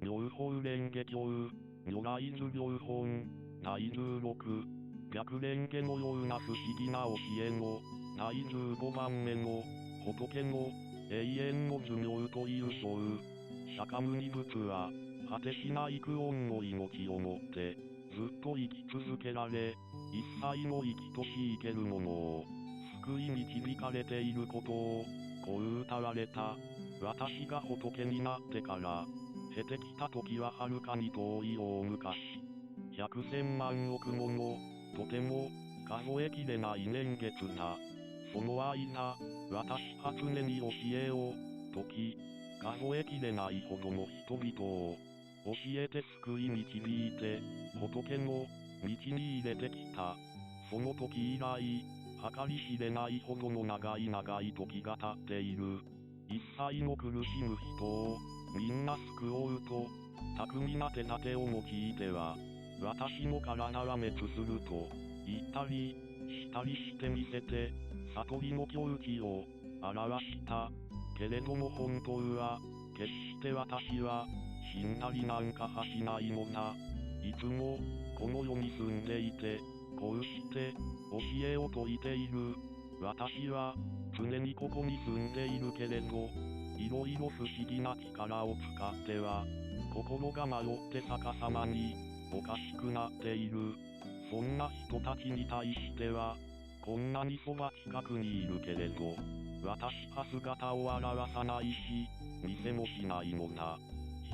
妙法蓮華経、如来図妙本、第16、白蓮華のような不思議な教えの、第15番目の、仏の、永遠の寿命という章。釈迦牟尼仏は、果てしない苦音の命をもって、ずっと生き続けられ、一切の生きとし生けるものを、救い導かれていることを、こう歌われた。私が仏になってから、経てきた時は遥かに遠い大昔。百千万億もの、とても、数えきれない年月だ。その間、私は常に教えを、説き、数えきれないほどの人々を、教えて救い導いて、仏の道に入れてきた。その時以来、計り知れないほどの長い長い時が経っている。一切の苦しむ人を、みんな救おうと、巧みな手立てを用いては、私の体は滅すると、言ったり、したりしてみせて、悟りの境地を、表した。けれども本当は、決して私は、死んだりなんかはしないのだ。いつも、この世に住んでいて、こうして、教えを説いている。私は、常にここに住んでいるけれど、いろいろ不思議な力を使っては、心が迷って逆さまに、おかしくなっている。そんな人たちに対しては、こんなにそば近くにいるけれど、私は姿を現さないし、見せもしないのだ。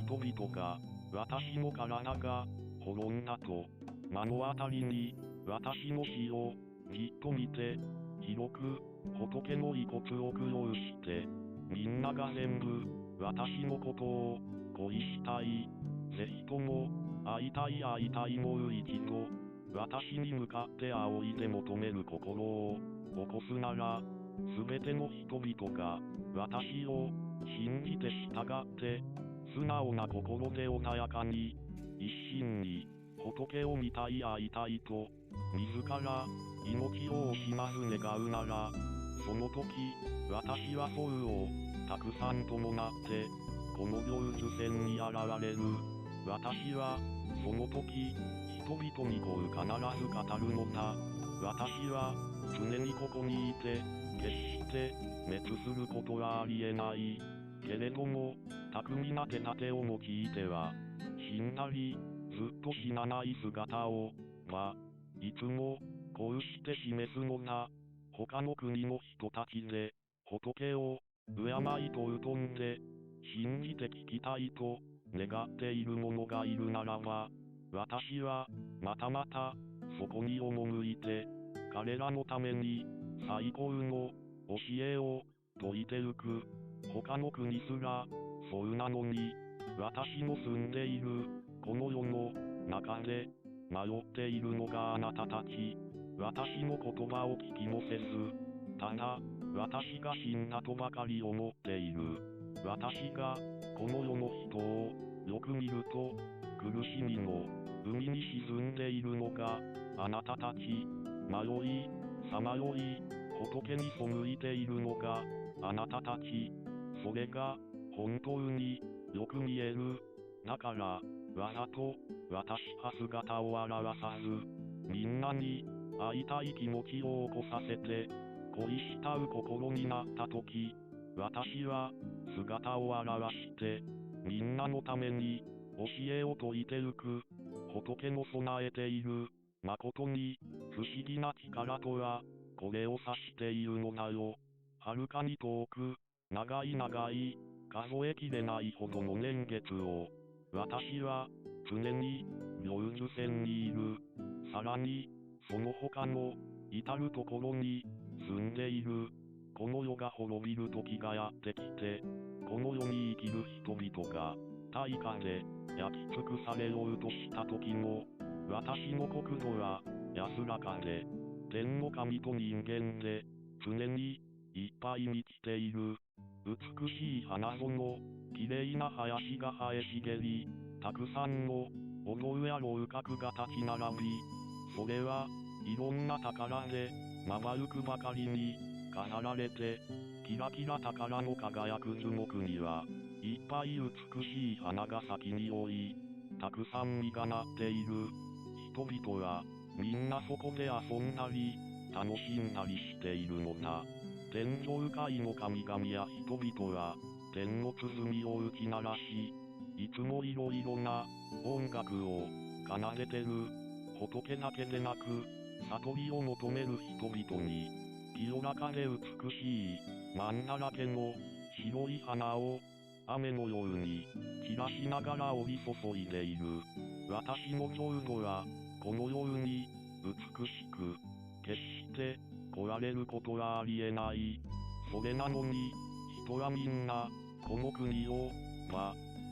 人々が、私の体が、滅んだと、目の当たりに、私の死を、じっと見て、広く、仏の遺骨を供養して、みんなが全部、私のことを、恋したい。ぜひとも、会いたい会いたいもう一度、私に向かって仰いで求める心を、起こすなら、すべての人々が、私を、信じて従って、素直な心で穏やかに、一心に、仏を見たい会いたいと、自ら、命を惜しまず願うなら、その時、私は僧を、たくさん伴って、この成就線に現れる。私は、その時、人々にこう必ず語るのだ。私は、常にここにいて、決して、滅することはありえない。けれども、巧みな手立てを用いては、死んだり、ずっと死なない姿を、いつも、こうして示すのだ。他の国の人たちで、仏を、敬いと疎んで、信じて聞きたいと、願っている者がいるならば、私は、またまた、そこに赴いて、彼らのために、最高の、教えを、説いてゆく。他の国すら、そうなのに、私の住んでいる、この世の、中で、迷っているのがあなたたち。私の言葉を聞きもせず、ただ、私が死んだとばかり思っている。私が、この世の人を、よく見ると、苦しみの、海に沈んでいるのが、あなたたち。迷い、さまよい、仏に背いているのが、あなたたち。それが、本当に、よく見える。だから、わざと、私は姿を現さず、みんなに、会いたい気持ちを起こさせて、恋したう心になったとき、私は、姿を現して、みんなのために、教えを説いてゆく。仏の備えている、誠に、不思議な力とは、これを指しているのだよ。遥かに遠く、長い長い、数えきれないほどの年月を、私は、常に、成就線にいる。さらに、その他の、至るところに、住んでいる。この世が滅びる時がやってきて、この世に生きる人々が、大火で、焼き尽くされようとした時も、私の国土は、安らかで、天の神と人間で、常に、いっぱい満ちている。美しい花園、綺麗な林が生え茂り、たくさんの、お堂や楼閣が立ち並び、それは、いろんな宝で、眩くばかりに、飾られて、キラキラ宝の輝く樹木には、いっぱい美しい花が咲き匂い、たくさん実がなっている。人々は、みんなそこで遊んだり、楽しんだりしているのだ。天上界の神々や人々は、天の鼓を打ち鳴らし、いつもいろいろな音楽を奏でてる。仏だけでなく、悟りを求める人々に、清らかで美しい、曼荼羅けの白い花を、雨のように散らしながら降り注いでいる。私の浄土は、このように美しく、決して来られることはありえない。それなのに、人はみんな、この国を、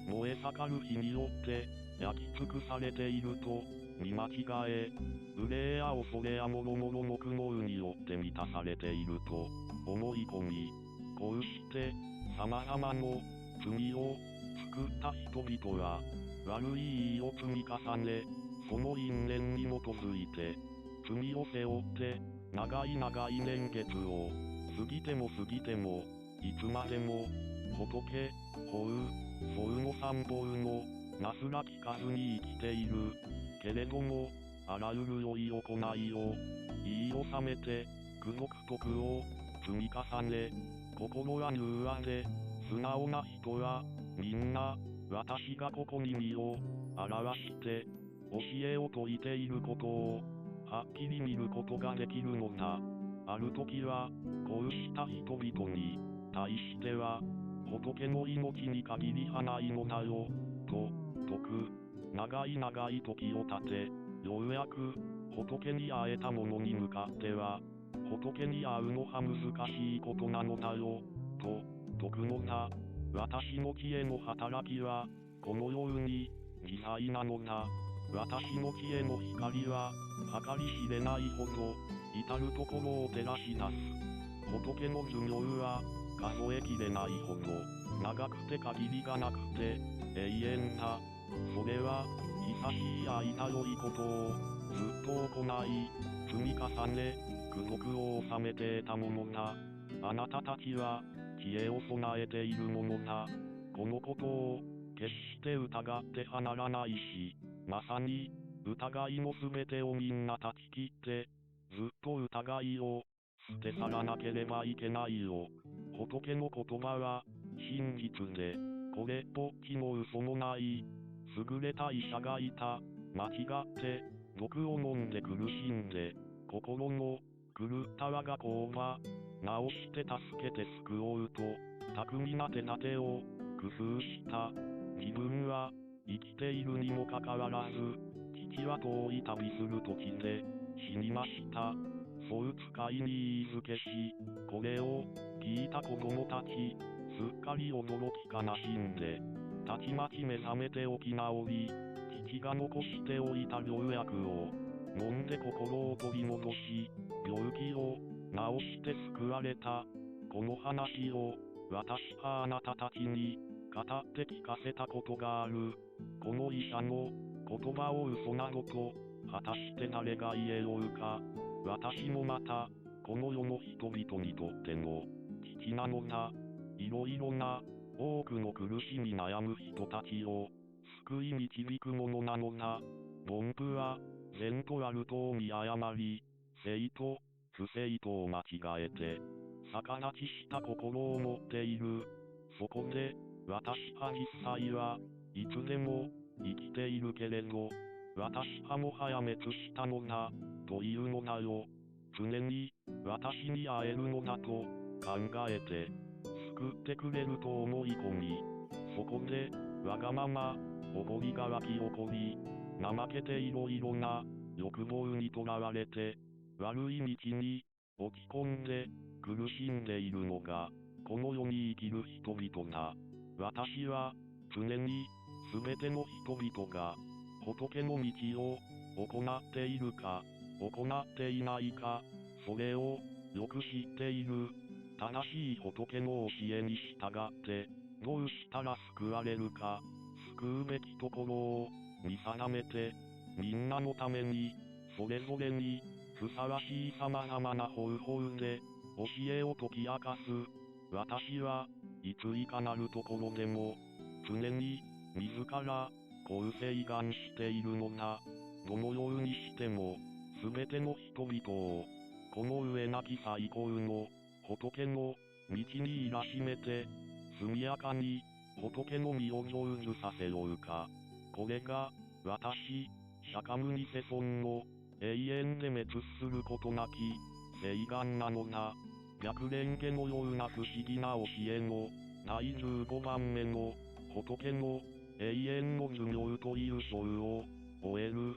燃え盛る火によって焼き尽くされていると見間違え、憂いや恐れやもろもろの苦悩によって満たされていると思い込み、こうして様々の罪を作った人々は悪い意を積み重ね、その因縁に基づいて罪を背負って長い長い年月を過ぎても過ぎてもいつまでも仏、法、僧の三宝のなすら聞かずに生きている。けれども、あらゆる良い行いを言い納めて、功徳徳を積み重ね、心は柔和で、素直な人は、みんな、私がここに身を表して、教えを説いていることを、はっきり見ることができるのだ。ある時は、こうした人々に対しては、仏の命に限りはないのだよ、と説く。長い長い時を経て、ようやく仏に会えた者に向かっては、仏に会うのは難しいことなのだよ、と説くのだ。私の知恵の働きは、このように自在なのだ。私の知恵の光は、計り知れないほど、至るところを照らし出す。仏の寿命は、数えきれないほど、長くて限りがなくて、永遠だ。それは、久しい間良いことを、ずっと行い、積み重ね、功徳を収めて得たものだ。あなたたちは、知恵を備えているものだ。このことを、決して疑ってはならないし、まさに、疑いのすべてをみんな断ち切って、ずっと疑いを、捨て去らなければいけないよ。仏の言葉は、真実で、これっぽっちの嘘もない。優れた医者がいた。間違って、毒を飲んで苦しんで、心の狂った我が子を治して助けて救おうと、巧みな手立てを工夫した。自分は生きているにもかかわらず、父は遠い旅する土地で死にました。そう使いに言いづけし、これを聞いた子供たち、すっかり驚き悲しんで、たちまち目覚めて起き直り、父が残しておいた良薬を飲んで心を取り戻し、病気を治して救われた。この話を私はあなたたちに語って聞かせたことがある。この医者の言葉を嘘などと果たして誰が言えようか。私もまたこの世の人々にとっての父なのだ。いろいろな多くの苦しみ悩む人たちを救い導くものなのだ。凡夫は善と悪とを見誤り、正と不正とを間違えて、逆立ちした心を持っている。そこで、私は実際はいつでも生きているけれど、私はもはや滅したのだ、というのだよ。常に私に会えるのだと考えて、救ってくれると思い込み、そこでわがまま、おごりが湧き起こり、怠けていろいろな欲望にとらわれて、悪い道に落ち込んで苦しんでいるのが、この世に生きる人々だ。私は常に全ての人々が仏の道を行っているか、行っていないか、それをよく知っている。正しい仏の教えに従って、どうしたら救われるか、救うべきところを見定めて、みんなのために、それぞれに、ふさわしい様々な方法で、教えを解き明かす。私はいついかなるところでも、常に自らこう請願しているのだ。どのようにしても、すべての人々を、この上なき最高の仏の道にいらしめて、速やかに仏の身を成就させようか。これが、私、釈迦牟尼世尊の永遠で滅することなき請願なのだ。逆蓮華のような不思議な教えの第15番目の仏の永遠の寿命という章を終える。